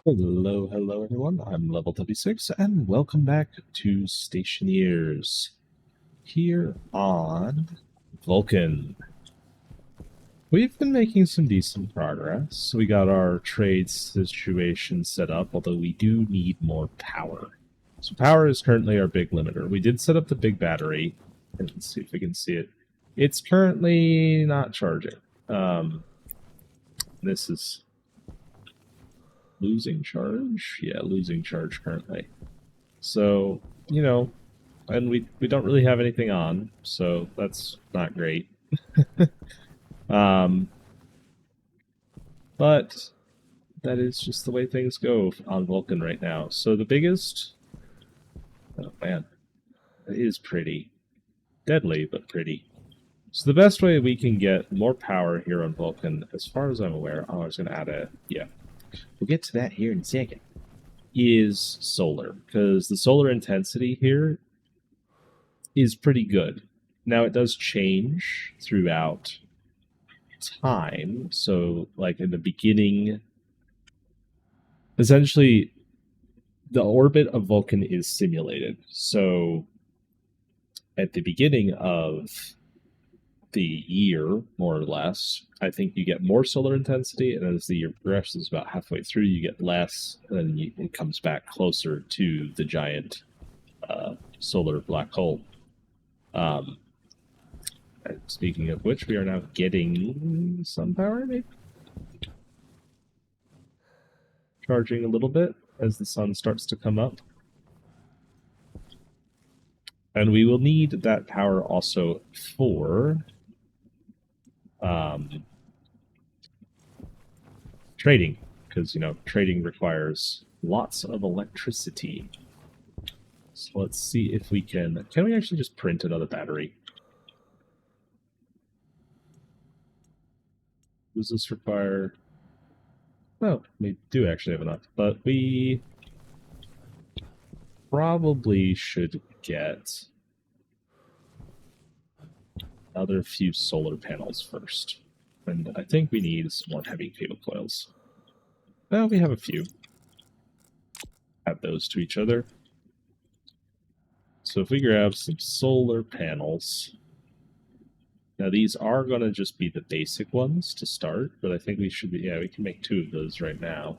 Hello everyone. I'm level 36 and welcome back to Stationeers here on Vulcan. We've been making some decent progress. We got our trade situation set up, although we do need more power. So power is currently our big limiter. We did set up the big battery. And let's see if we can see it. It's currently not charging. This is losing charge. Yeah, losing charge currently. So, and we don't really have anything on, so that's not great. um, but that is just the way things go on Vulcan right now. So the biggest, oh man, it is pretty deadly, but pretty. So the best way we can get more power here on Vulcan, as far as I'm aware, I was going to add we'll get to that here in a second, is solar, because the solar intensity here is pretty good. Now it does change throughout time. So, like in the beginning, essentially, the orbit of Vulcan is simulated. So, at the beginning of the year, more or less, I think you get more solar intensity, and as the year progresses, about halfway through, you get less, and then it comes back closer to the giant solar black hole. Um, Speaking of which, we are now getting some power, maybe? Charging a little bit as the sun starts to come up. And we will need that power also for trading, because, trading requires lots of electricity. So let's see if we can we actually just print another battery? Does this require... Well, we do actually have enough, but we probably should get another few solar panels first. And I think we need some more heavy cable coils. Well, we have a few. Add those to each other. So if we grab some solar panels, now these are going to just be the basic ones to start, but I think we should be, we can make two of those right now.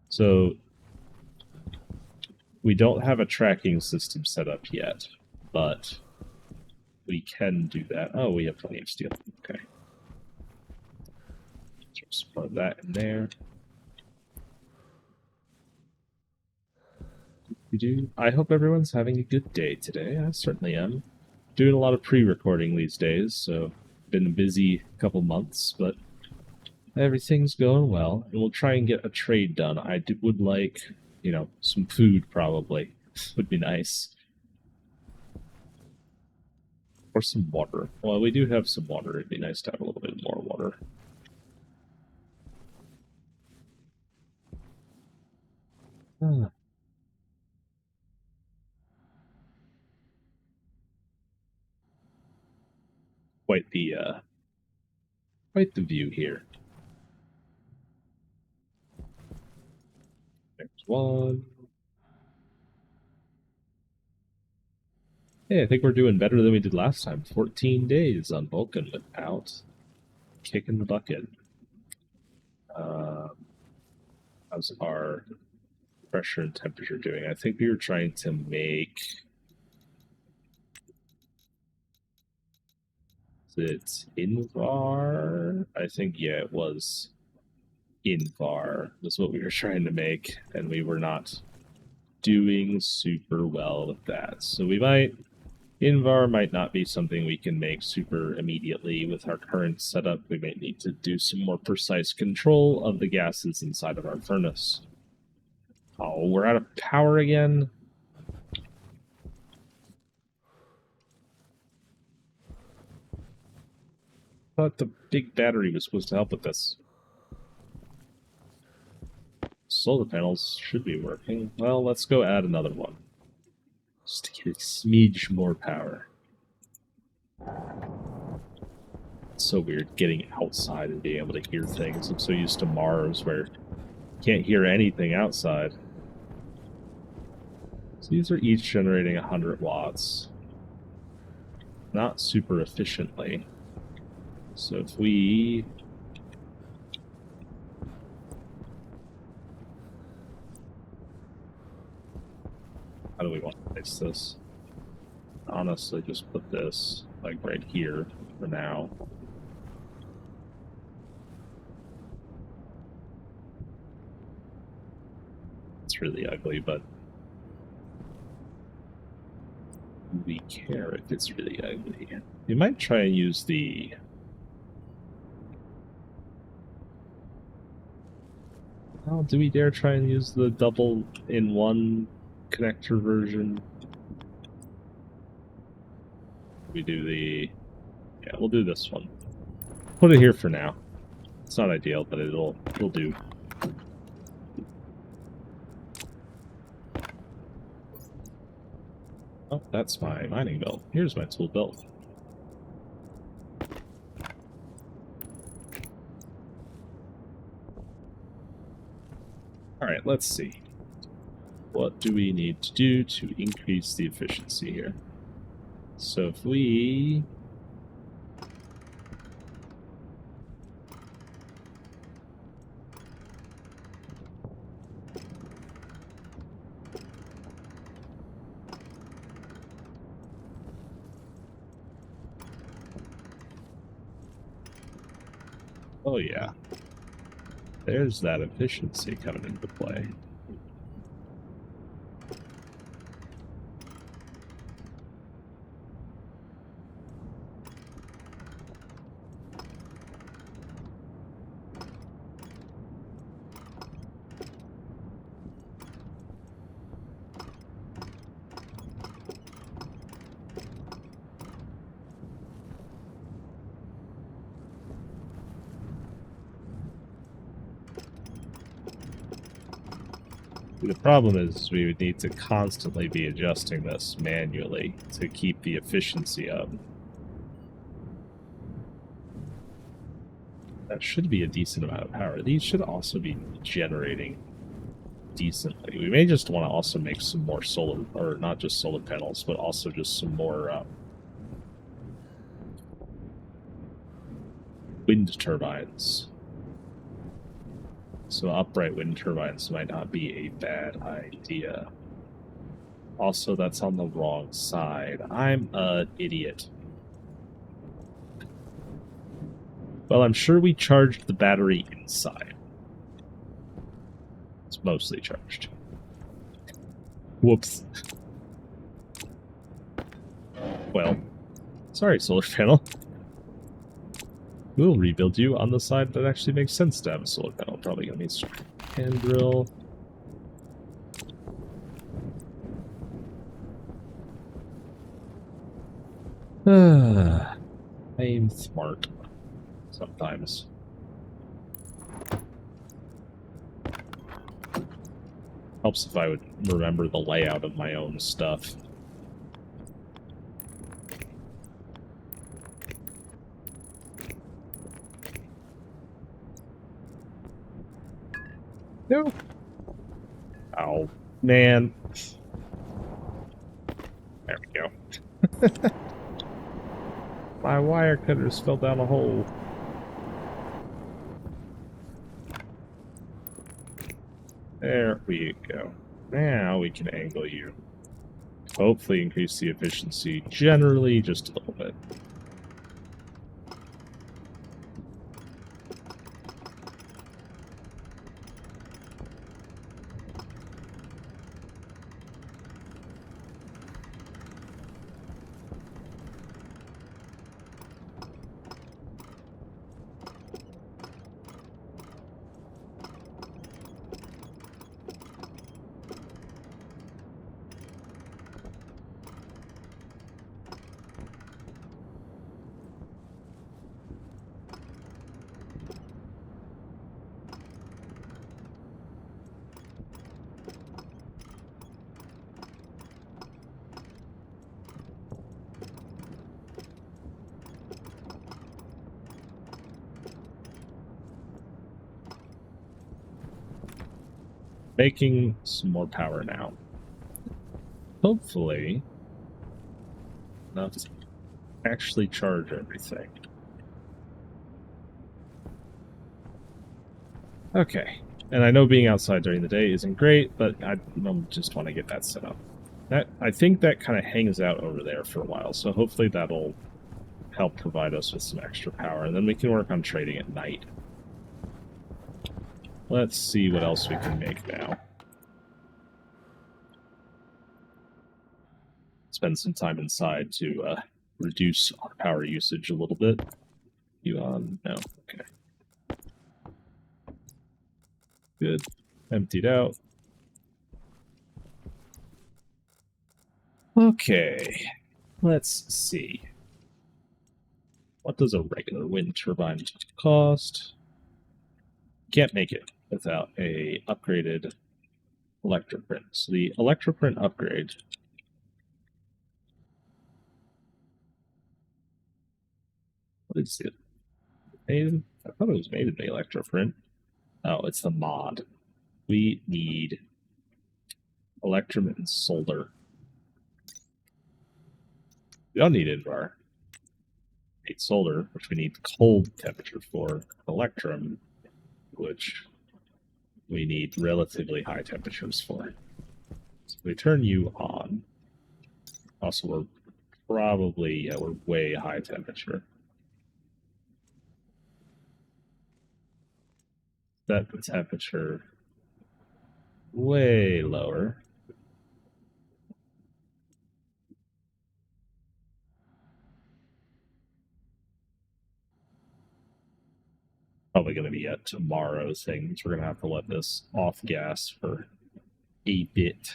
So we don't have a tracking system set up yet, but we can do that. Oh, we have plenty of steel. Okay. Just put that in there. I hope everyone's having a good day today. I certainly am. Doing a lot of pre-recording these days, so been a busy couple months, but everything's going well, and we'll try and get a trade done. Would like, some food probably. Would be nice. Or some water. Well, we do have some water. It'd be nice to have a little bit more water. Ah. Quite the view here. There's one. Hey, I think we're doing better than we did last time. 14 days on Vulcan without kicking the bucket. How's our pressure and temperature doing? I think we were trying to make it Invar. I think, yeah, it was Invar was what we were trying to make, and we were not doing super well with that. So Invar might not be something we can make super immediately with our current setup. We might need to do some more precise control of the gases inside of our furnace. Oh, we're out of power again. I thought the big battery was supposed to help with this. Solar panels should be working. Well, let's go add another one. Just to get a smidge more power. It's so weird getting outside and being able to hear things. I'm so used to Mars where you can't hear anything outside. So these are each generating 100 watts. Not super efficiently. So if we... How do we want to place this? Honestly, just put this like right here for now. It's really ugly, but we care if it's really ugly. We might try and use the... Oh, do we dare try and use the double-in-one connector version? We do the... Yeah, we'll do this one. Put it here for now. It's not ideal, but it'll do. Oh, that's my mining belt. Here's my tool belt. Alright, let's see. What do we need to do to increase the efficiency here? So if we... Oh yeah. There's that efficiency coming into play. The problem is we would need to constantly be adjusting this manually to keep the efficiency up. That should be a decent amount of power. These should also be generating decently. We may just want to also make some more solar, or not just solar panels, but also just some more wind turbines. So upright wind turbines might not be a bad idea. Also, that's on the wrong side. I'm an idiot. Well, I'm sure we charged the battery inside. It's mostly charged. Whoops. Well, sorry, solar panel. We'll rebuild you on the side that actually makes sense to have a solar panel. Probably gonna need a hand drill. I'm smart. Sometimes. Helps if I would remember the layout of my own stuff. No. Oh, man. There we go. My wire cutters fell down a hole. There we go. Now we can angle you. Hopefully increase the efficiency generally just a little bit. Making some more power now. Hopefully, enough to actually charge everything. Okay. And I know being outside during the day isn't great, but I just want to get that set up. I think that kind of hangs out over there for a while, so hopefully that'll help provide us with some extra power, and then we can work on trading at night. Let's see what else we can make now. Spend some time inside to reduce our power usage a little bit. You on? No. Okay. Good. Emptied out. Okay. Let's see. What does a regular wind turbine cost? Can't make it without a upgraded electroprint. So the electroprint upgrade. What is it? Made? I thought it was made in the electroprint. Oh, it's the mod. We need electrum and solder. We don't need Invar. We need solder, which we need cold temperature for. Electrum, which we need relatively high temperatures for. So we turn you on. Also, we're probably, we're way high temperature. Set the temperature way lower. Probably going to be a tomorrow thing. So we're going to have to let this off gas for a bit.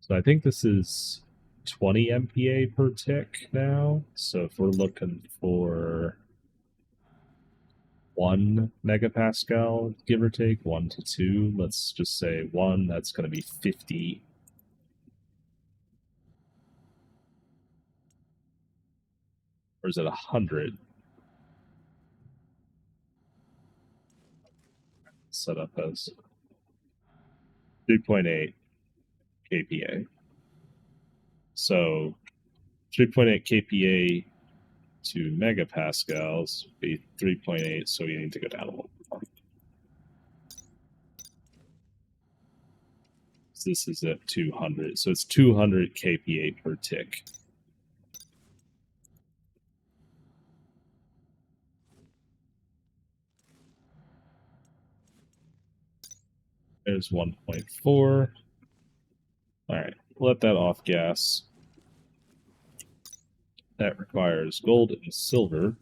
So I think this is 20 MPa per tick now. So if we're looking for 1 megapascal, give or take, 1 to 2, let's just say 1, that's going to be 50. Or is it 100? Set up as 3.8 kPa. So 3.8 kPa to megapascals would be 3.8, so you need to go down a little more. So this is at 200, so it's 200 kPa per tick. There's 1.4. All right, let that off gas. That requires gold and silver.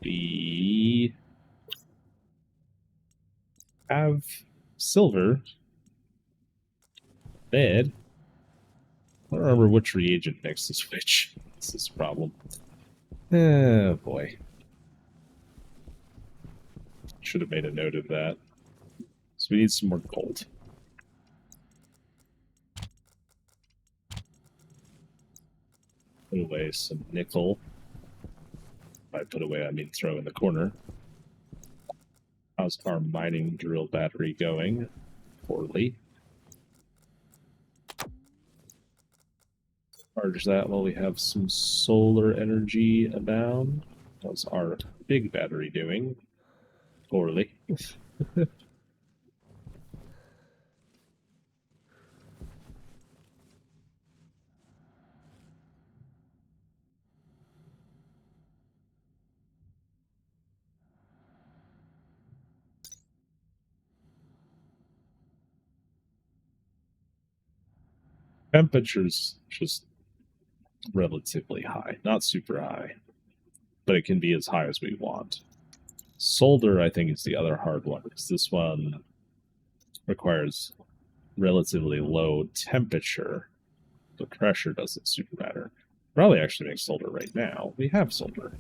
We have silver. Bed. I don't remember which reagent mix is which. This is a problem. Oh boy. Should have made a note of that. So we need some more gold. Put away some nickel. By put away, I mean throw in the corner. How's our mining drill battery going? Poorly. Charge that while we have some solar energy abound. How's our big battery doing? Poorly. Temperature's just relatively high. Not super high, but it can be as high as we want. Solder, I think, is the other hard one, because this one requires relatively low temperature. The pressure doesn't super matter. Probably actually make solder right now. We have solder.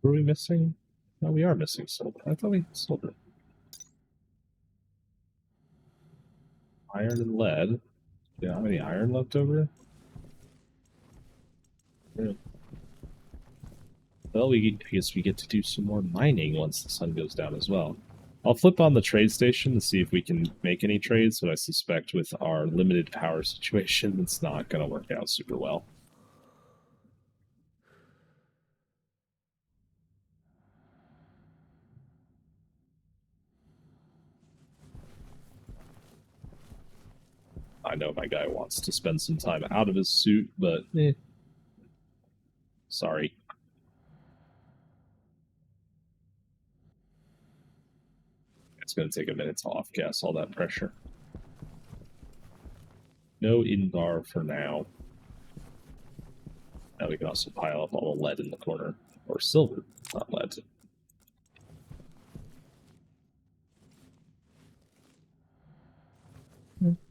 Were we missing? No, we are missing solder. I thought we had solder. Iron and lead. Do you have any iron left over? Yeah. Well, I guess we get to do some more mining once the sun goes down as well. I'll flip on the trade station to see if we can make any trades, but I suspect with our limited power situation, it's not going to work out super well. I know my guy wants to spend some time out of his suit, but sorry. It's going to take a minute to off-gas all that pressure. No in-bar for now. Now we can also pile up all the lead in the corner. Or silver, not lead.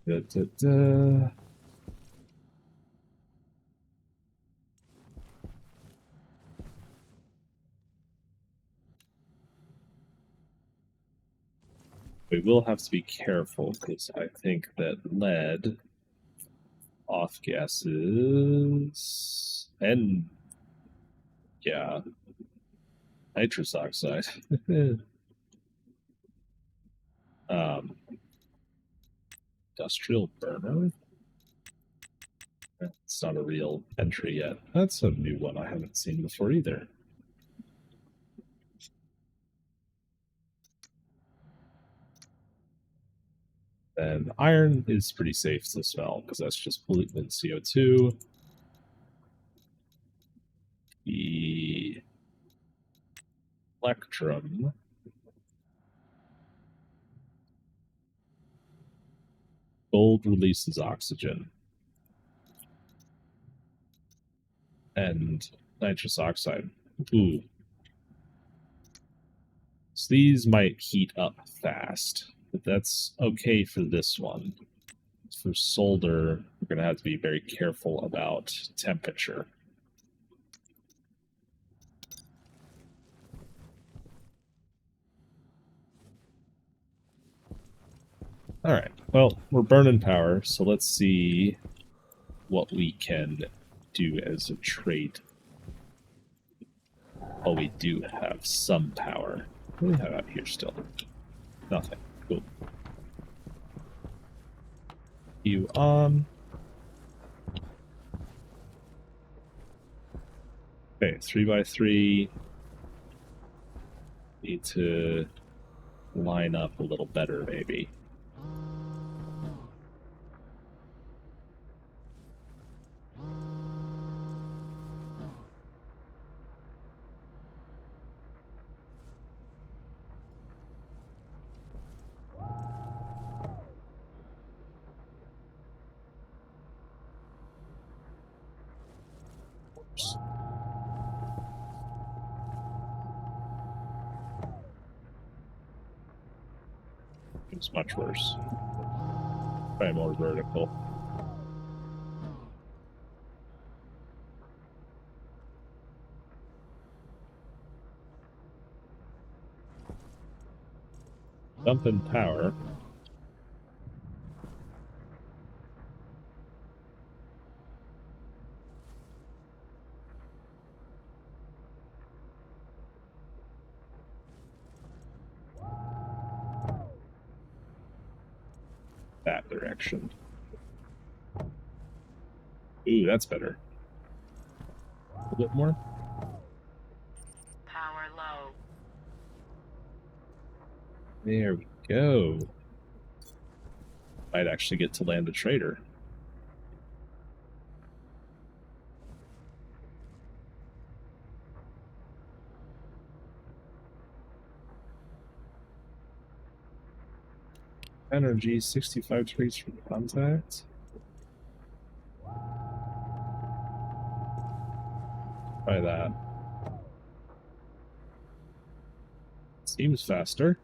Da, da, da. We will have to be careful because I think that lead off gases and yeah, nitrous oxide. Industrial burner. It's not a real entry yet. That's a new one I haven't seen before either. And iron is pretty safe to smell because that's just pollutant CO2. The electrum. Gold releases oxygen. And nitrous oxide. Ooh. So these might heat up fast, but that's okay for this one. For solder, we're going to have to be very careful about temperature. All right. Well, we're burning power, so let's see what we can do as a trade. Oh, we do have some power. What do we have out here still? Nothing. Cool. You on. Okay, 3x3. Need to line up a little better, maybe. It's much worse. Probably more vertical. Dump in power. That direction. Ooh, that's better. A little bit more. Power low. There we go. Might actually get to land a trader. Energy 65 degrees from contact. Try that. Seems faster.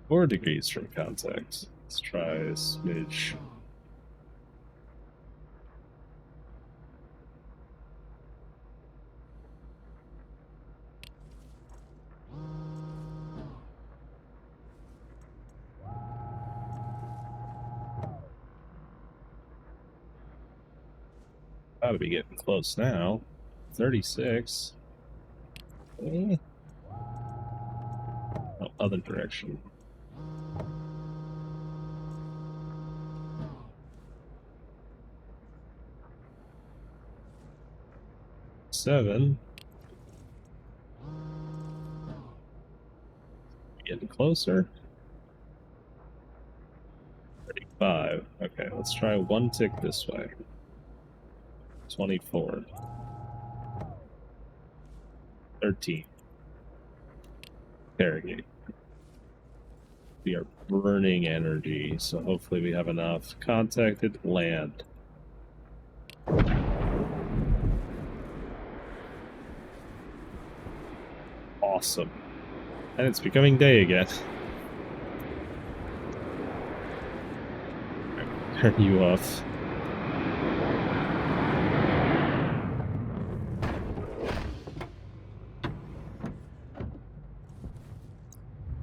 Four degrees from contact. Let's try a smidge. Gotta be getting close now. 36. Eh. Oh, other direction. Seven. Getting closer. 35. Okay, let's try one tick this way. 24. 13. Interrogate. We are burning energy, so hopefully we have enough. Contacted land. Awesome. And it's becoming day again. Turn you off.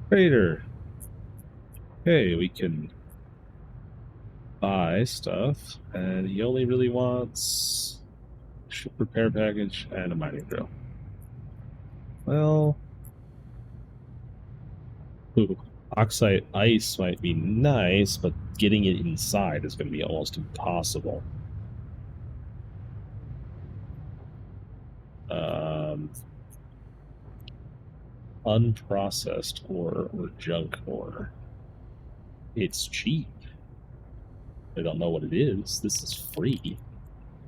Trader. Hey, we can buy stuff, and he only really wants ship repair package and a mining drill. Well, ooh, oxide ice might be nice, but getting it inside is going to be almost impossible. Unprocessed ore or junk ore. It's cheap. I don't know what it is. This is free.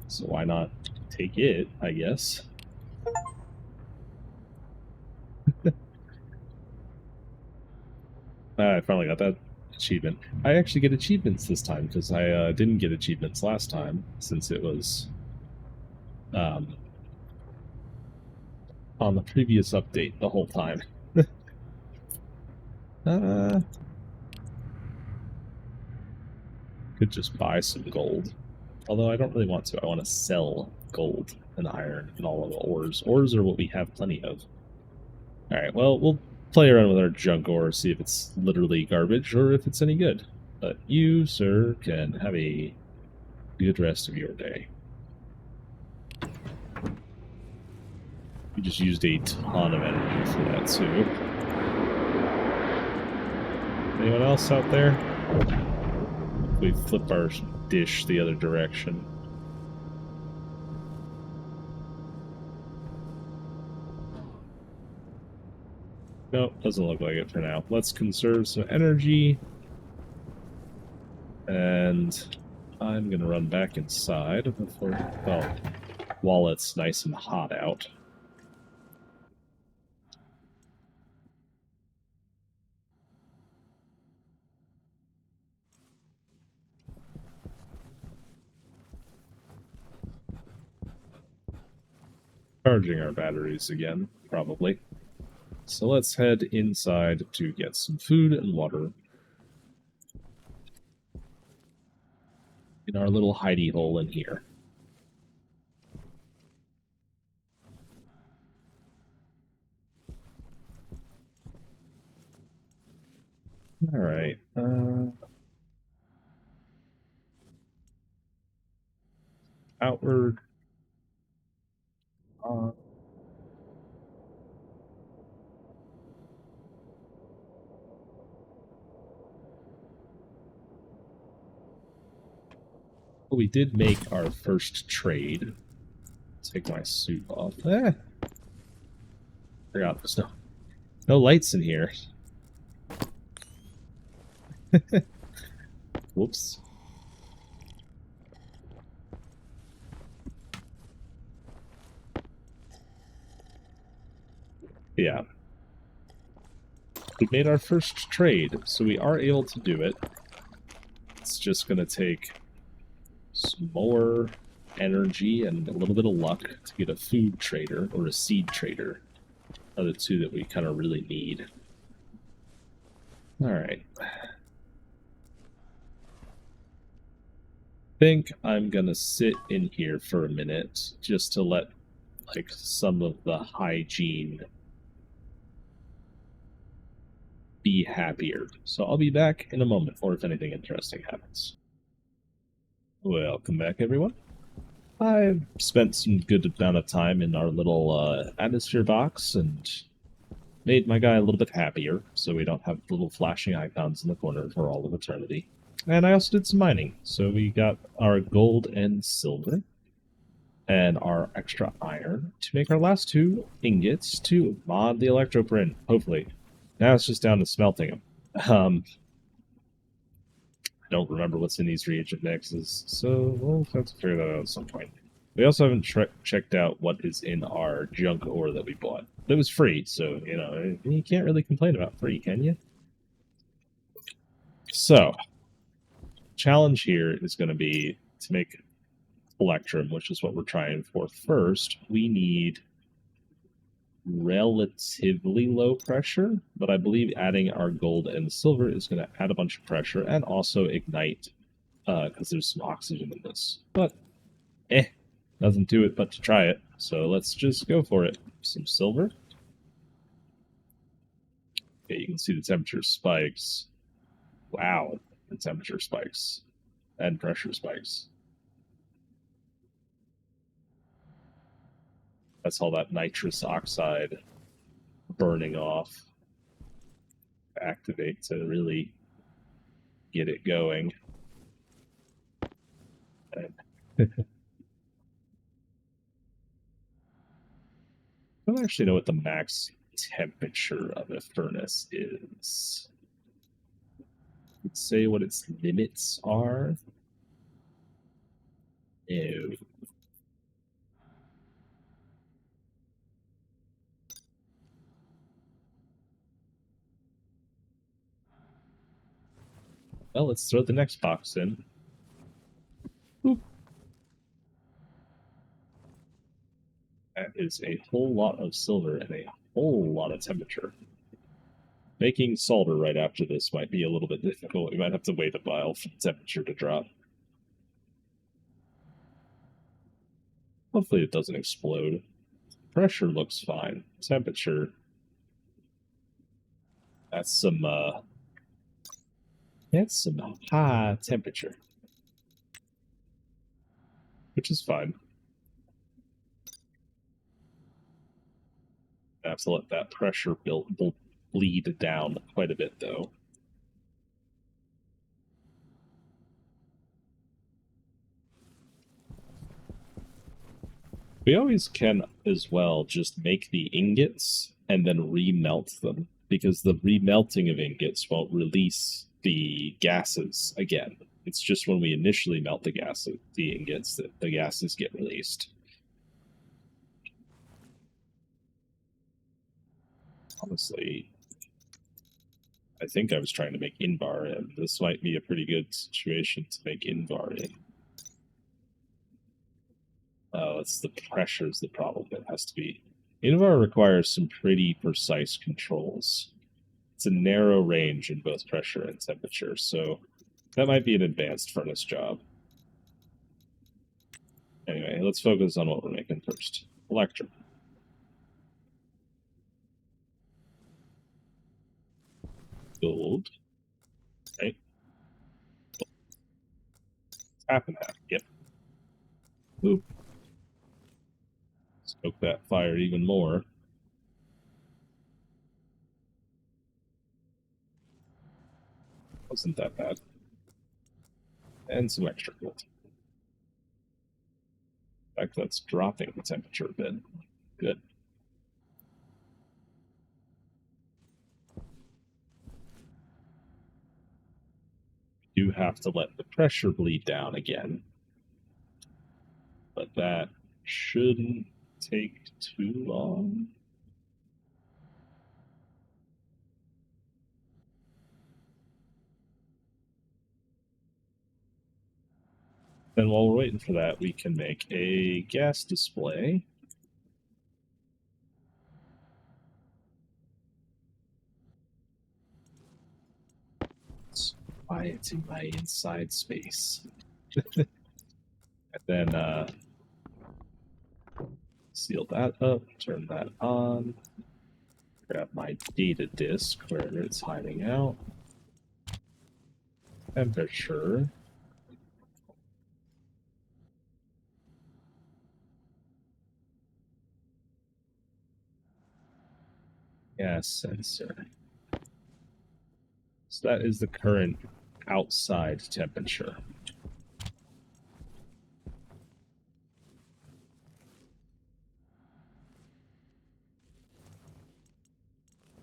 So why not take it, I guess? I finally got that achievement. I actually get achievements this time because I didn't get achievements last time since it was on the previous update the whole time. Could just buy some gold. Although I don't really want to. I want to sell gold and iron and all of the ores. Ores are what we have plenty of. Alright, well, we'll play around with our junk ore, see if it's literally garbage or if it's any good. But you, sir, can have a good rest of your day. You just used a ton of energy for that, too. Anyone else out there? We flip our dish the other direction. Nope, doesn't look like it for now. Let's conserve some energy. And I'm gonna run back inside before, well, while it's nice and hot out. Charging our batteries again, probably. So let's head inside to get some food and water. In our little hidey hole in here. Alright, outward. We did make our first trade. Take my suit off. Forgot there's no lights in here. Whoops. Yeah. We made our first trade, so we are able to do it. It's just going to take some more energy and a little bit of luck to get a food trader or a seed trader. Are the two that we kind of really need. Alright. I think I'm going to sit in here for a minute just to let like some of the hygiene be happier. So I'll be back in a moment, or if anything interesting happens. Welcome back, everyone. I've spent some good amount of time in our little atmosphere box and made my guy a little bit happier, so we don't have little flashing icons in the corner for all of eternity. And I also did some mining, so we got our gold and silver, and our extra iron to make our last two ingots to mod the electroprint, hopefully. Now it's just down to smelting them. I don't remember what's in these reagent mixes, so we'll have to figure that out at some point. We also haven't checked out what is in our junk ore that we bought. It was free, so, you know, you can't really complain about free, can you? So, challenge here is going to be to make electrum, which is what we're trying for first. We need relatively low pressure, but I believe adding our gold and silver is going to add a bunch of pressure and also ignite because there's some oxygen in this. But, doesn't do it but to try it. So let's just go for it. Some silver. Okay, you can see the temperature spikes. Wow, the temperature spikes and pressure spikes. That's all that nitrous oxide burning off. Activate to really get it going. I don't actually know what the max temperature of a furnace is. Let's say what its limits are. No. Well, let's throw the next box in. Boop. That is a whole lot of silver and a whole lot of temperature. Making solder right after this might be a little bit difficult. We might have to wait a while for the temperature to drop. Hopefully it doesn't explode. Pressure looks fine. Temperature, that's some high temperature. Which is fine. I have to let that pressure bleed down quite a bit though. We always can as well just make the ingots and then remelt them, because the remelting of ingots won't release the gases again. It's just when we initially melt the ingots, that the gases get released. Honestly, I think I was trying to make Invar, and this might be a pretty good situation to make Invar in. Oh, it's the pressure's the problem. It has to be. Invar requires some pretty precise controls. It's a narrow range in both pressure and temperature, so that might be an advanced furnace job. Anyway, let's focus on what we're making first. Electric. Gold. Right? Half and half. Yep. Oop. Stoke that fire even more. Wasn't that bad. And some extra gold. In fact, that's dropping the temperature a bit. Good. You have to let the pressure bleed down again. But that shouldn't take too long. Then while we're waiting for that, we can make a gas display. It's quiet in my inside space. And then seal that up, turn that on, grab my data disk wherever it's hiding out. Temperature. gas sensor. So that is the current outside temperature.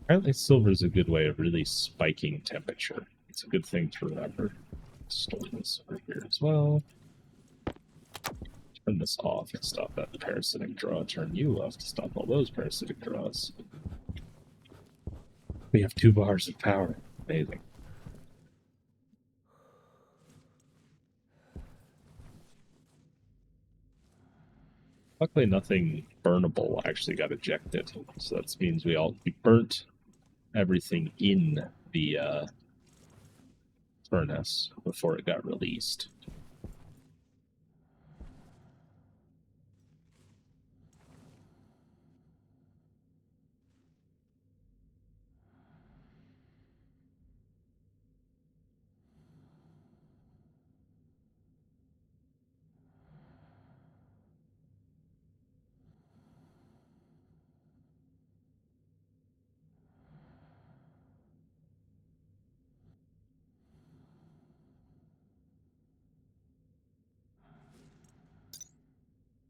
Apparently silver is a good way of really spiking temperature. It's a good thing to remember. Store this over here as well. Turn this off and stop that parasitic draw. Turn you off to stop all those parasitic draws. We have 2 bars of power. Amazing. Luckily, nothing burnable actually got ejected. So that means we burnt everything in the furnace before it got released.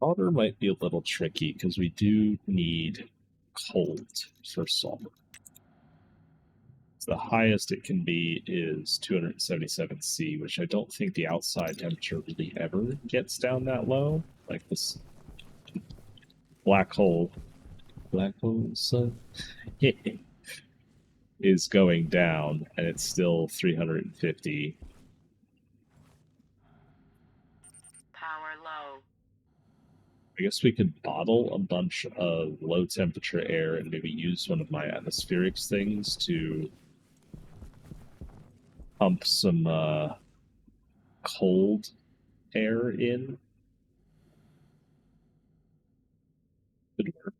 Solder might be a little tricky because we do need cold for solder. So the highest it can be is 277 C, which I don't think the outside temperature really ever gets down that low. Like this black hole sun is going down, and it's still 350. Power low. I guess we could bottle a bunch of low temperature air and maybe use one of my atmospherics things to pump some cold air in. Could work.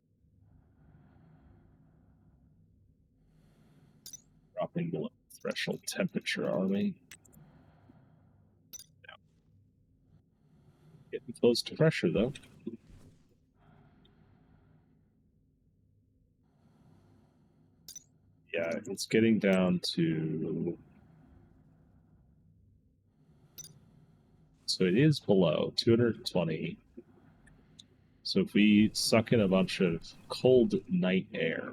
Dropping below threshold temperature, are we? No. Getting close to pressure, though. Yeah, it's getting down to... So it is below 220. So if we suck in a bunch of cold night air,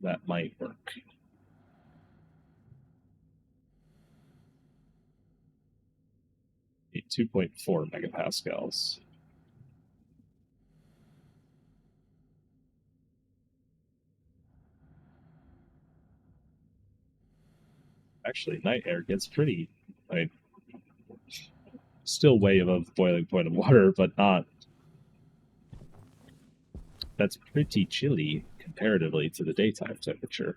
that might work. 2.4 megapascals. Actually, night air gets pretty, I mean, still way above the boiling point of water, but not. That's pretty chilly comparatively to the daytime temperature.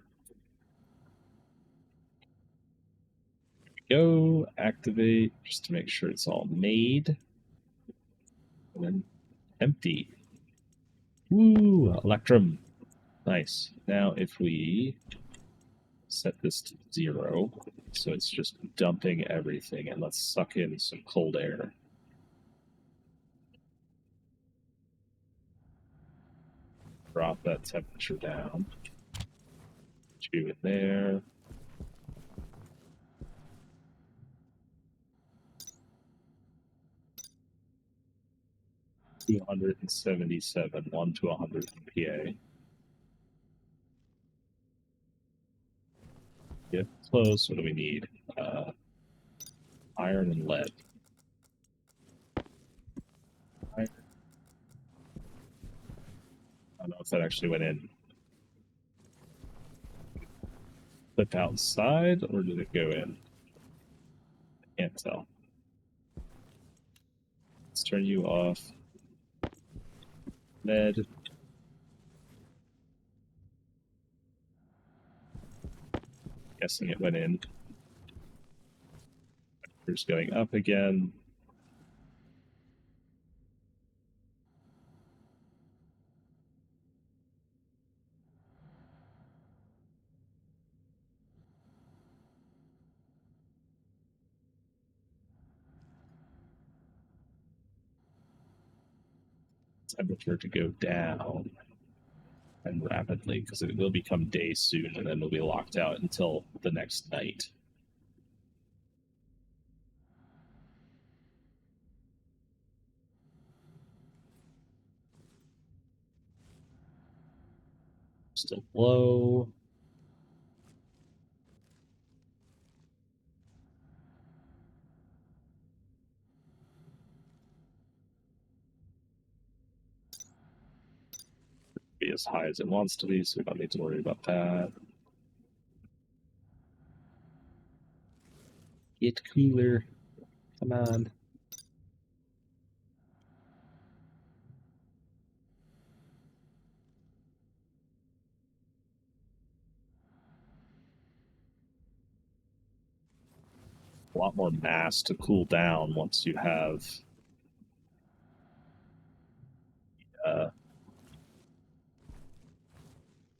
Go activate just to make sure it's all made. And then empty. Woo! Electrum. Nice. Now if we set this to 0, so it's just dumping everything, and let's suck in some cold air. Drop that temperature down. 2 in there. $277, 1 to 100 PA. Get close. What do we need? Iron and lead. Iron. I don't know if that actually went in. Flip outside, or did it go in? I can't tell. Let's turn you off. Lead. Guessing it went in. Temperature's going up again. Temperature to go down. and rapidly, because it will become day soon, and then we'll be locked out until the next night. Still low. Be as high as it wants to be, so we don't need to worry about that. Get cooler. Come on. A lot more mass to cool down once you have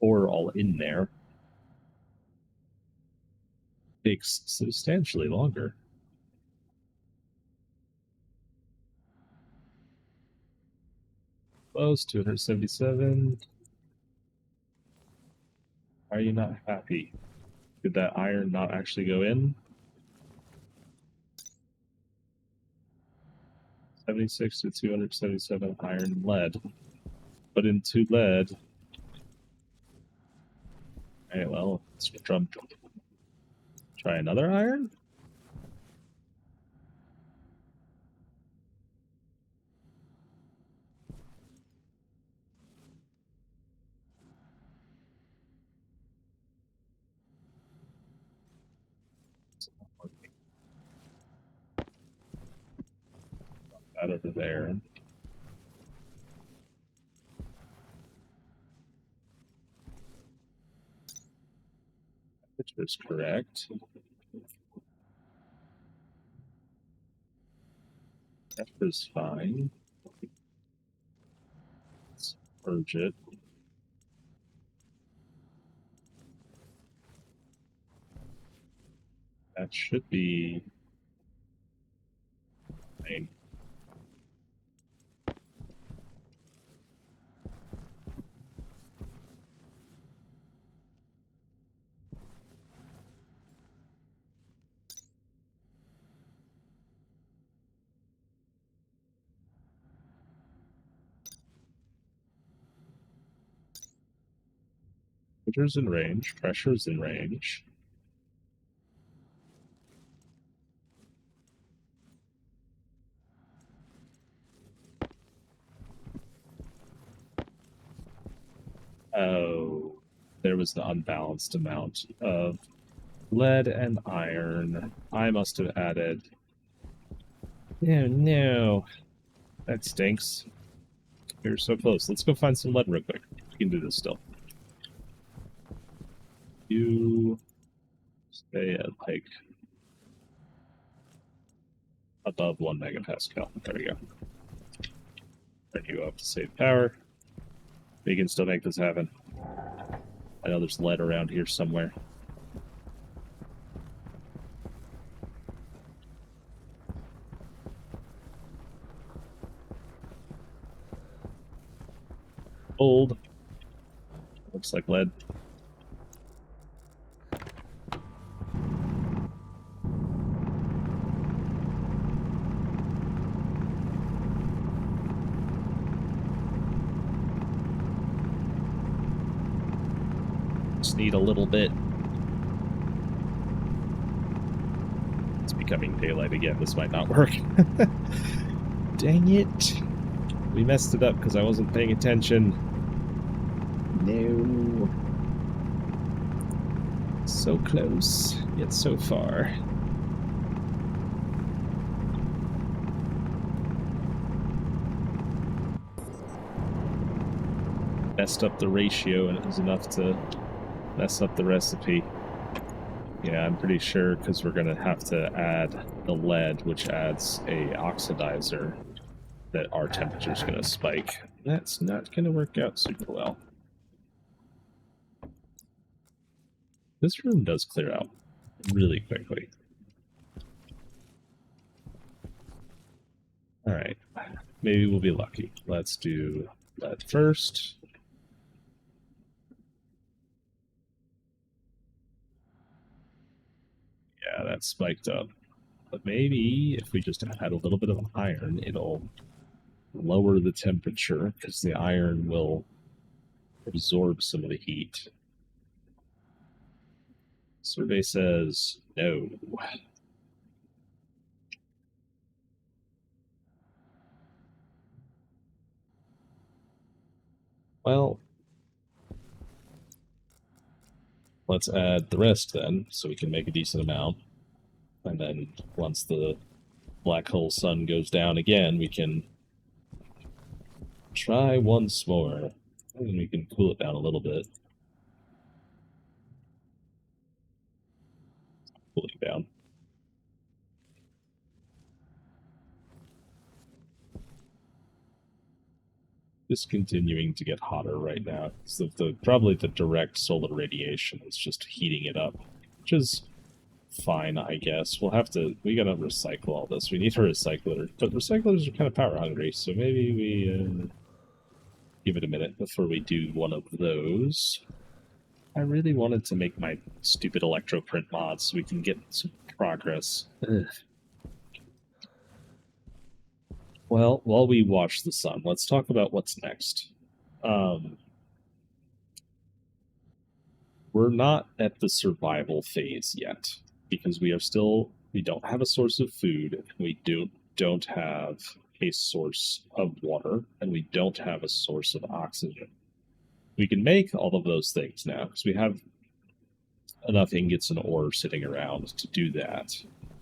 ore all in there. Takes substantially longer. Close, 277. Are you not happy? Did that iron not actually go in? 76 to 277 iron and lead. Put into lead. Alright, well, let's try another iron? That over there. Which is correct. That is fine. Let's purge it. That should be fine. Pressure's in range. Pressure's in range. Oh, there was the unbalanced amount of lead and iron. I must have added. Oh no, that stinks. You're so close. Let's go find some lead real quick. We can do this still. You stay at like above 1 megapascal. There we go. Turn you up to save power. We can still make this happen. I know there's lead around here somewhere. Old. Looks like lead. Just need a little bit. It's becoming daylight again. This might not work. Dang it. We messed it up because I wasn't paying attention. No. So close, yet so far. Messed up the ratio, and it was enough to mess up the recipe. Yeah, I'm pretty sure because we're going to have to add the lead, which adds a oxidizer, that our temperature is going to spike. That's not going to work out super well. This room does clear out really quickly. Alright, maybe we'll be lucky. Let's do lead first. that spiked up. But maybe if we just add a little bit of iron, it'll lower the temperature because the iron will absorb some of the heat. Survey says no. Well, let's add the rest then, so we can make a decent amount. And then once the black hole sun goes down again, we can try once more. And we can cool it down a little bit. Cooling down. Just continuing to get hotter right now. So probably the direct solar radiation is just heating it up, which is fine, I guess. We gotta recycle all this. We need a recycler, but recyclers are kind of power hungry, so maybe we give it a minute before we do one of those. I really wanted to make my stupid electroprint mod so we can get some progress. Ugh. Well, while we watch the sun, let's talk about what's next. We're not at the survival phase yet because we don't have a source of food, we don't have a source of water, and we don't have a source of oxygen. We can make all of those things now because we have enough ingots and ore sitting around to do that.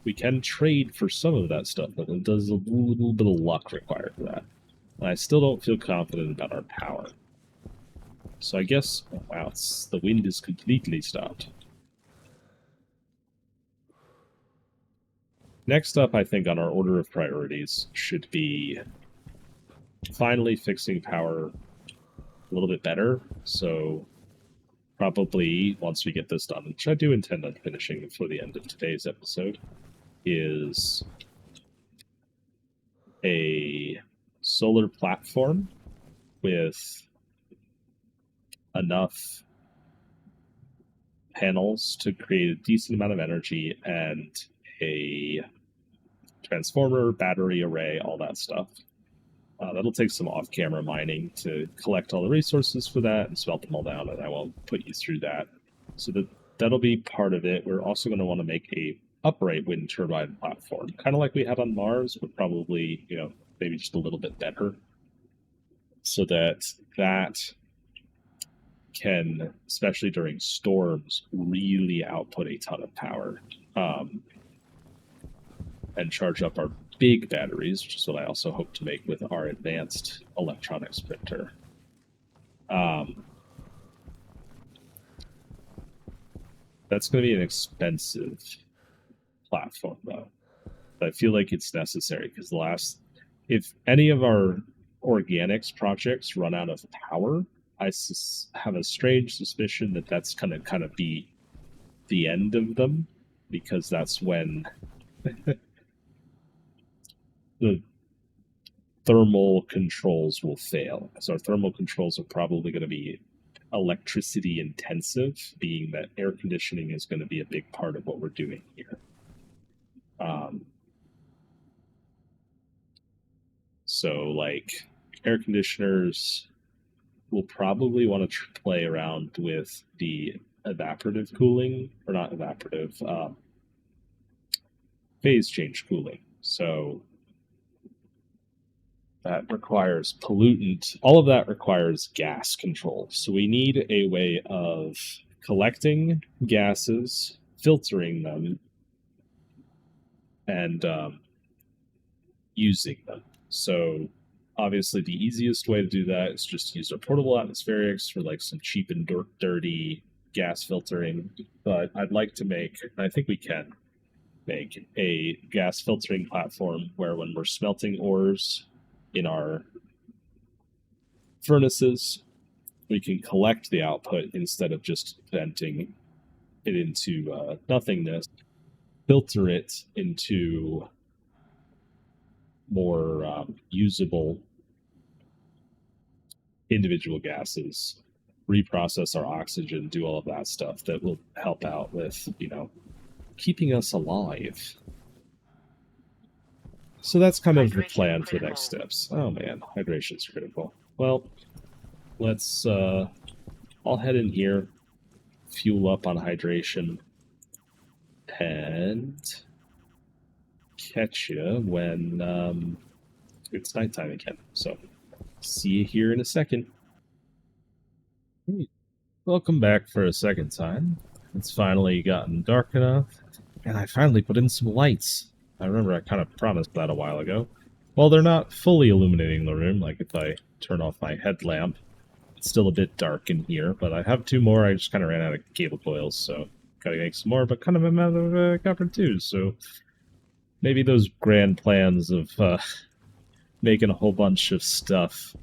We can trade for some of that stuff, but it does a little bit of luck required for that. And I still don't feel confident about our power. So I guess, wow, the wind is completely stopped. Next up, I think, on our order of priorities should be finally fixing power a little bit better. So probably once we get this done, which I do intend on finishing before the end of today's episode, is a solar platform with enough panels to create a decent amount of energy and a transformer, battery array, all that stuff. That'll take some off-camera mining to collect all the resources for that and smelt them all down, and I won't put you through that. So that'll be part of it. We're also going to want to make a upright wind turbine platform, kind of like we had on Mars, but probably, maybe just a little bit better, so that can, especially during storms, really output a ton of power and charge up our big batteries, which is what I also hope to make with our advanced electronics printer. That's going to be an expensive platform, though. But I feel like it's necessary because if any of our organics projects run out of power, I have a strange suspicion that that's going to kind of be the end of them, because that's when the thermal controls will fail. So our thermal controls are probably going to be electricity intensive, being that air conditioning is going to be a big part of what we're doing here. So, like, air conditioners will probably want to play around with the evaporative cooling, or not evaporative, phase change cooling. So that requires pollutant. All of that requires gas control. So we need a way of collecting gases, filtering them, and using them. So obviously the easiest way to do that is just use our portable atmospherics for like some cheap and dirty gas filtering. But I'd like to make, and I think we can make, a gas filtering platform where when we're smelting ores in our furnaces, we can collect the output instead of just venting it into nothingness, filter it into more usable individual gases, reprocess our oxygen, do all of that stuff that will help out with, keeping us alive. So that's kind of the Hydration plan for critical. next steps. Oh man, hydration's critical. Well, let's I'll head in here, fuel up on hydration, and catch you when it's nighttime again. So, see you here in a second. Hey, welcome back for a second time. It's finally gotten dark enough, and I finally put in some lights. I remember I kind of promised that a while ago. Well, they're not fully illuminating the room, like if I turn off my headlamp. It's still a bit dark in here, but I have two more. I just kind of ran out of cable coils, so gotta make some more, but kind of I'm out of copper too, so maybe those grand plans of making a whole bunch of stuff.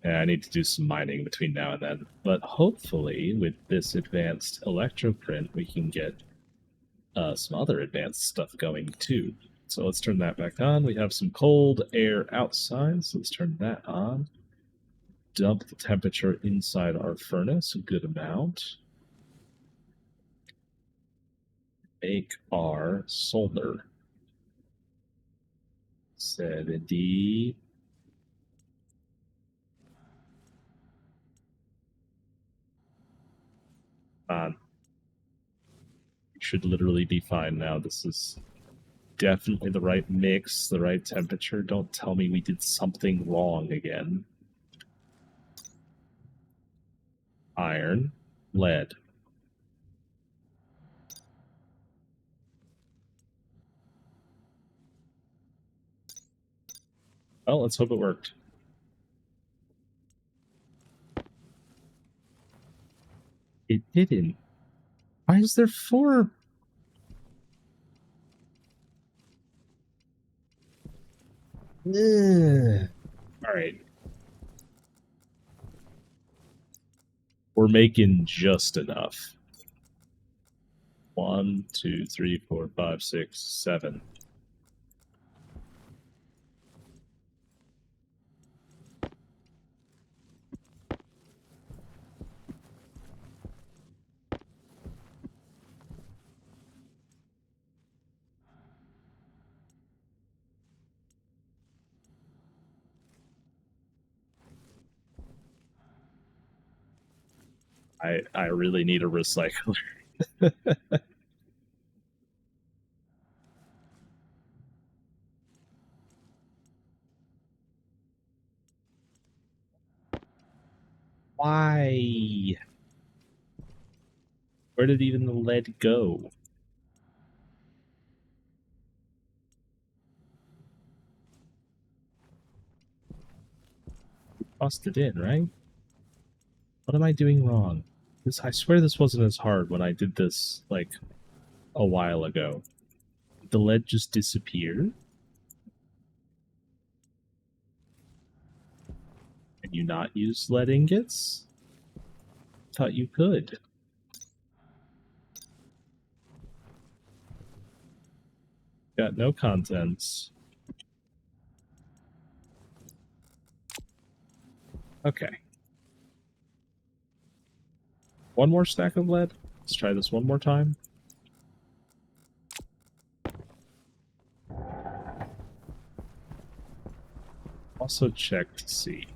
I need to do some mining between now and then. But hopefully, with this advanced electroprint, we can get some other advanced stuff going too. So let's turn that back on. We have some cold air outside, so let's turn that on. Dump the temperature inside our furnace a good amount. Make our solder. 70. Should literally be fine now. This is definitely the right mix, the right temperature. Don't tell me we did something wrong again. Iron, lead. Well, let's hope it worked. It didn't. Why is there 4? Ugh. All right. We're making just enough. 1, 2, 3, 4, 5, 6, 7. I really need a recycler. Why? Where did even the lead go? Tossed it in, right? What am I doing wrong? I swear this wasn't as hard when I did this, like, a while ago. Did the lead just disappear? Can you not use lead ingots? Thought you could. Got no contents. Okay. One more stack of lead? Let's try this one more time. Also check to see.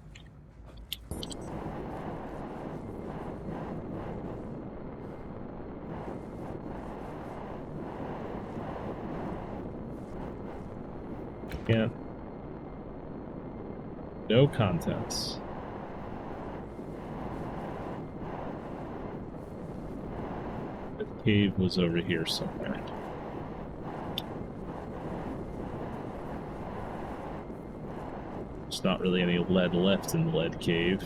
Can't. No contents. The cave was over here somewhere. There's not really any lead left in the lead cave.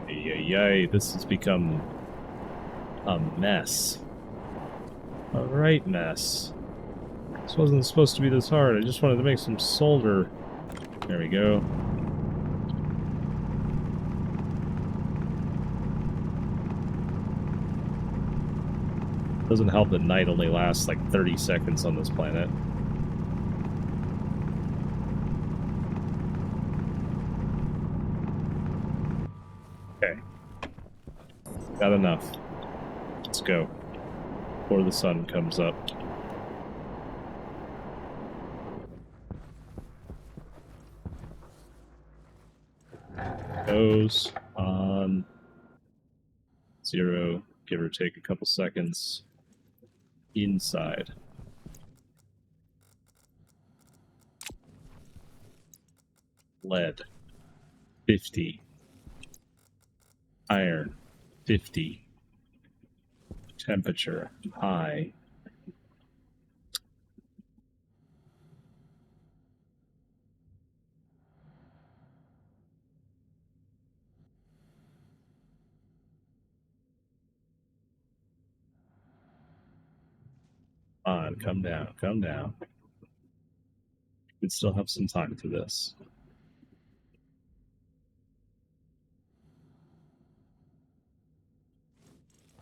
Yay, this has become a mess. Alright, mess. This wasn't supposed to be this hard. I just wanted to make some solder. There we go. Doesn't help that night only lasts like 30 seconds on this planet. Got enough. Let's go. Before the sun comes up. Goes on 0, give or take a couple seconds. Inside. Lead 50. Iron 50. Temperature high. On, come down, come down. We still have some time for this.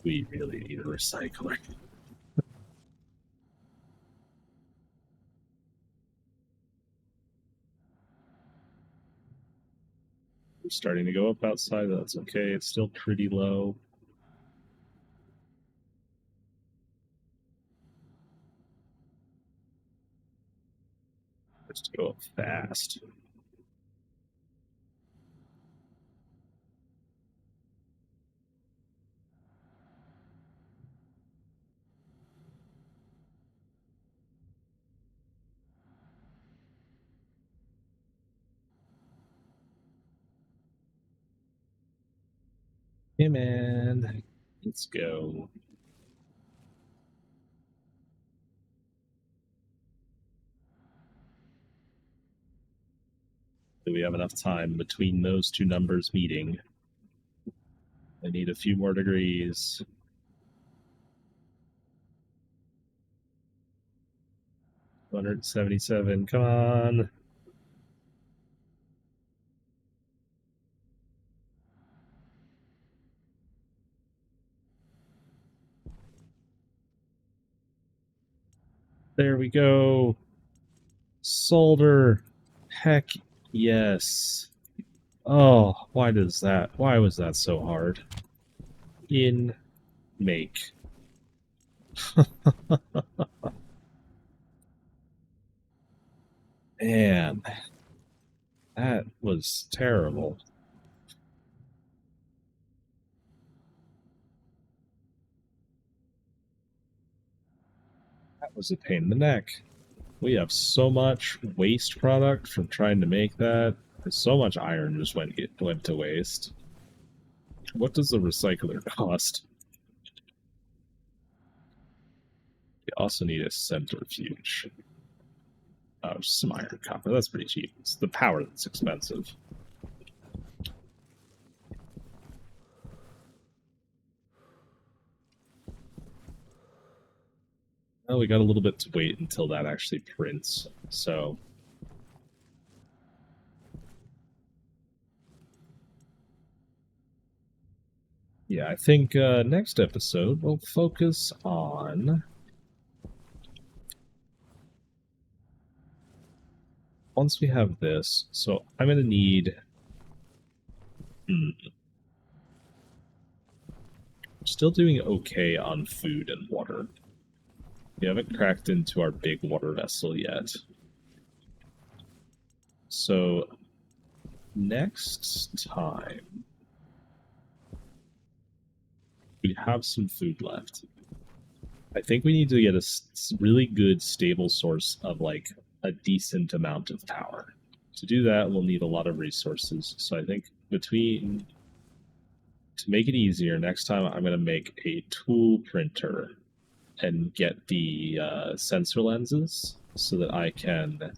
We really need a recycler. We're starting to go up outside. That's okay. It's still pretty low. Let's go up fast. Hey man, let's go. Do we have enough time between those two numbers meeting? I need a few more degrees. 177, come on. There we go. Solder. Heck yes. Oh, why was that so hard? In make. Man, that was terrible. That was a pain in the neck. We have so much waste product from trying to make that. So much iron just went to waste. What does the recycler cost? We also need a centrifuge. Oh, just some iron copper. That's pretty cheap. It's the power that's expensive. Well, we got a little bit to wait until that actually prints. So yeah, I think next episode we'll focus on once we have this. So I'm gonna need still doing okay on food and water. We haven't cracked into our big water vessel yet. So next time we have some food left. I think we need to get a really good stable source of like a decent amount of power. To do that, we'll need a lot of resources. So I think to make it easier, next time I'm going to make a tool printer and get the sensor lenses so that I can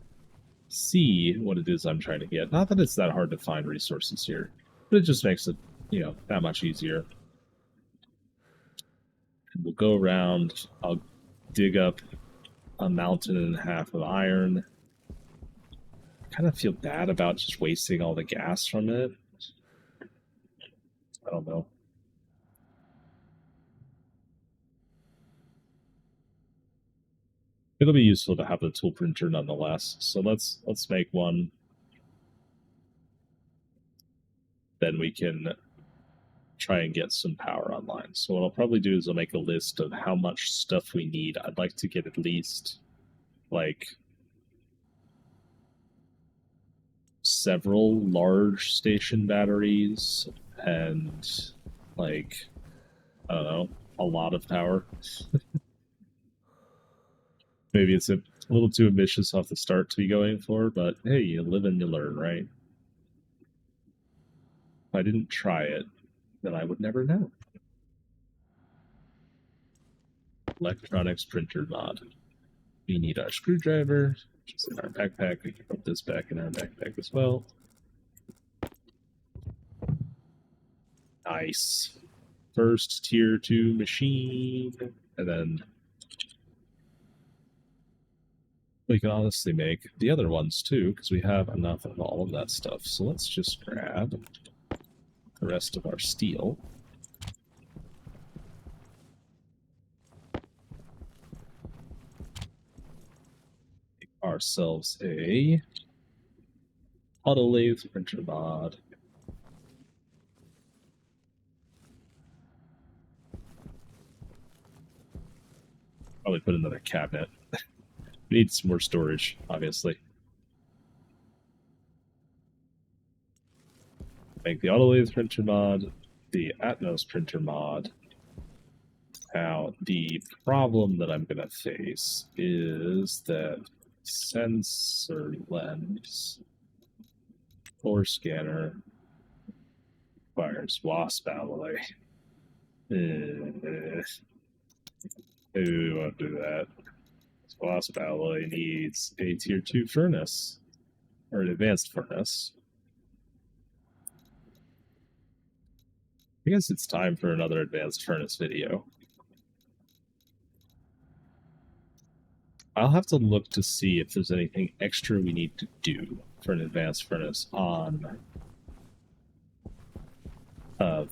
see what it is I'm trying to get. Not that it's that hard to find resources here, but it just makes it, that much easier. And we'll go around. I'll dig up a mountain and a half of iron. I kind of feel bad about just wasting all the gas from it. I don't know. It'll be useful to have the tool printer nonetheless. So let's make one. Then we can try and get some power online. So what I'll probably do is I'll make a list of how much stuff we need. I'd like to get at least like several large station batteries and like I don't know, a lot of power. Maybe it's a little too ambitious off the start to be going for, but hey, you live and you learn, right? If I didn't try it, then I would never know. Electronics printer mod. We need our screwdriver, which is in our backpack. We can put this back in our backpack as well. Nice. First tier 2 machine, and then we can honestly make the other ones too, because we have enough of all of that stuff. So let's just grab the rest of our steel. Make ourselves a auto lathe printer mod. Probably put another cabinet. We need some more storage, obviously. Make the auto lathe printer mod, the Atmos printer mod. Now, the problem that I'm going to face is that sensor lens or scanner requires wasp alloy. Maybe we won't do that. Wasp alloy needs a tier 2 furnace, or an advanced furnace. I guess it's time for another advanced furnace video. I'll have to look to see if there's anything extra we need to do for an advanced furnace on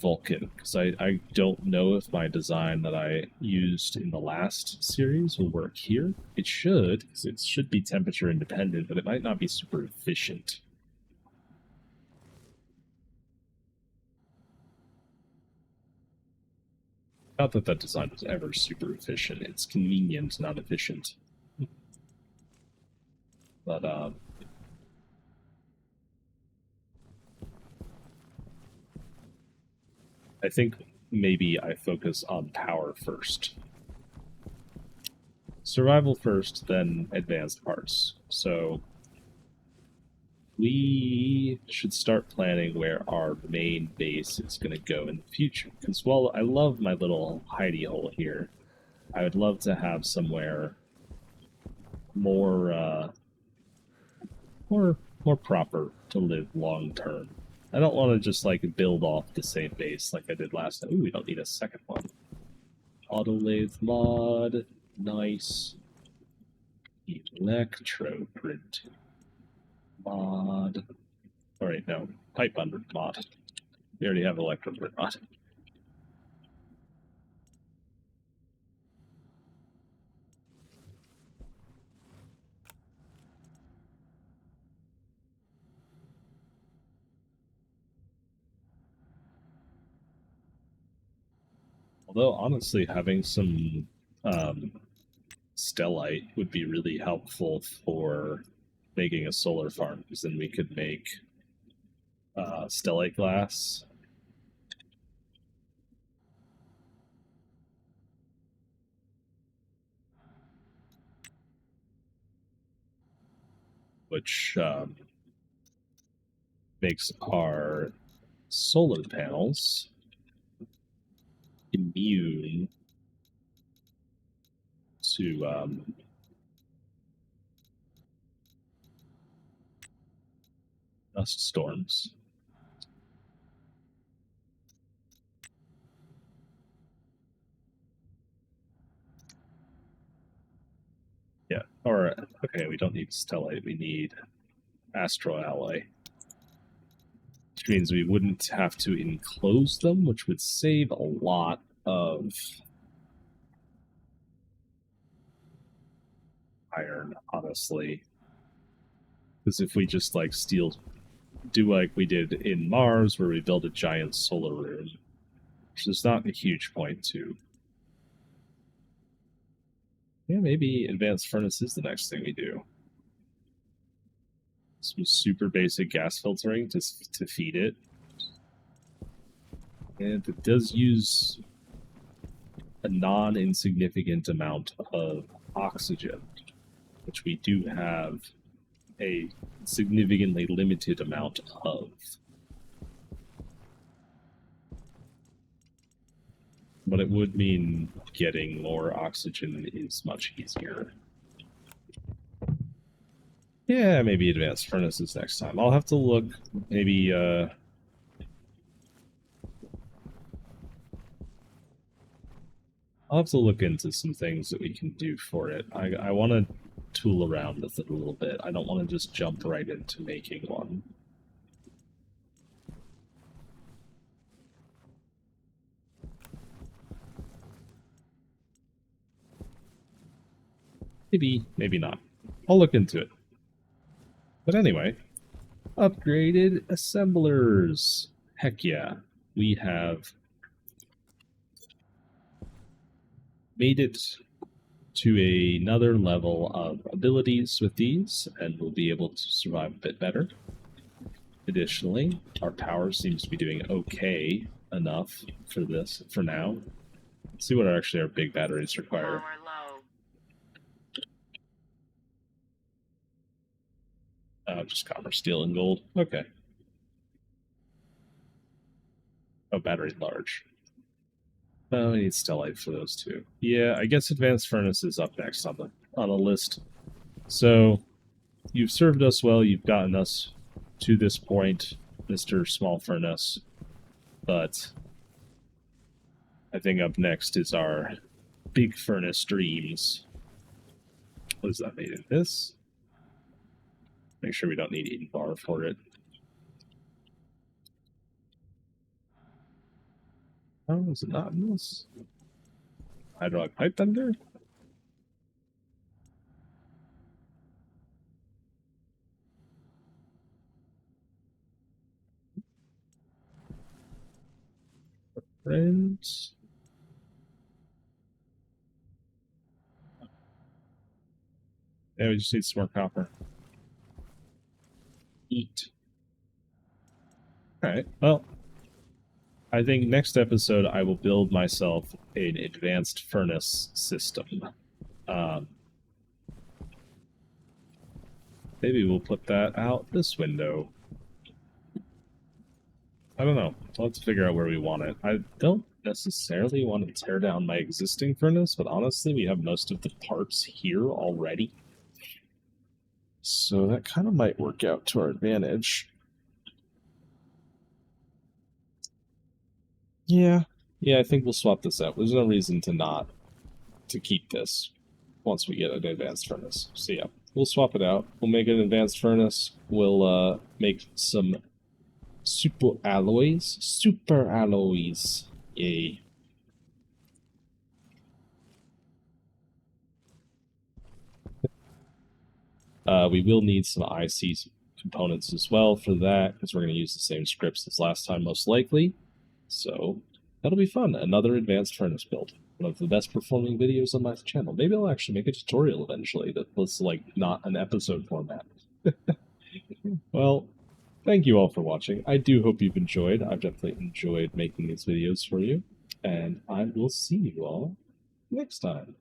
Vulcan, because I don't know if my design that I used in the last series will work here. It should, because it should be temperature independent, but it might not be super efficient. Not that that design was ever super efficient. It's convenient, not efficient. But I think maybe I focus on power first. Survival first, then advanced parts. So we should start planning where our main base is going to go in the future. Because while I love my little hidey hole here, I would love to have somewhere more more proper to live long term. I don't want to just like build off the same base like I did last time. Ooh, we don't need a second one. Auto lathe mod, nice. Electro print mod. Alright, no. Pipe under mod. We already have electro print mod. Although, honestly, having some stellite would be really helpful for making a solar farm, because then we could make stellite glass. Which makes our solar panels immune to dust storms. Yeah, or okay, we don't need stellite, we need astroalloy. Which means we wouldn't have to enclose them, which would save a lot of iron, honestly. Because if we just like do like we did in Mars, where we build a giant solar room, which is not a huge point to. Yeah, maybe advanced furnace is the next thing we do. Some super basic gas filtering to feed it. And it does use a non-insignificant amount of oxygen, which we do have a significantly limited amount of. But it would mean getting more oxygen is much easier. Yeah, maybe advanced furnaces next time. I'll have to look, maybe, I'll have to look into some things that we can do for it. I want to tool around with it a little bit. I don't want to just jump right into making one. Maybe, maybe not. I'll look into it. But anyway, upgraded assemblers. Heck yeah. We have made it to another level of abilities with these, and we'll be able to survive a bit better. Additionally, our power seems to be doing okay enough for this for now. Let's see what actually our big batteries require. Power low. Just copper, steel, and gold. Okay. Oh, battery large. Oh, we need stellite for those two. Yeah, I guess advanced furnace is up next on the list. So, you've served us well. You've gotten us to this point, Mr. Small Furnace. But I think up next is our big furnace dreams. What is that made in this? Make sure we don't need Eden bar for it. Oh, is it not in this? Hydraulic pipe bender? Friends. Yeah, we just need some more copper. Eat. Alright, well, I think next episode I will build myself an advanced furnace system. Maybe we'll put that out this window. I don't know. I'll have to figure out where we want it. I don't necessarily want to tear down my existing furnace, but honestly, we have most of the parts here already. So that kind of might work out to our advantage. Yeah, I think we'll swap this out. There's no reason to keep this once we get an advanced furnace. So yeah, we'll swap it out. We'll make an advanced furnace. We'll make some super alloys. Yay. We will need some IC components as well for that, because we're going to use the same scripts as last time, most likely. So that'll be fun. Another advanced furnace build. One of the best performing videos on my channel. Maybe I'll actually make a tutorial eventually that was like not an episode format. Well, thank you all for watching. I do hope you've enjoyed. I've definitely enjoyed making these videos for you. And I will see you all next time.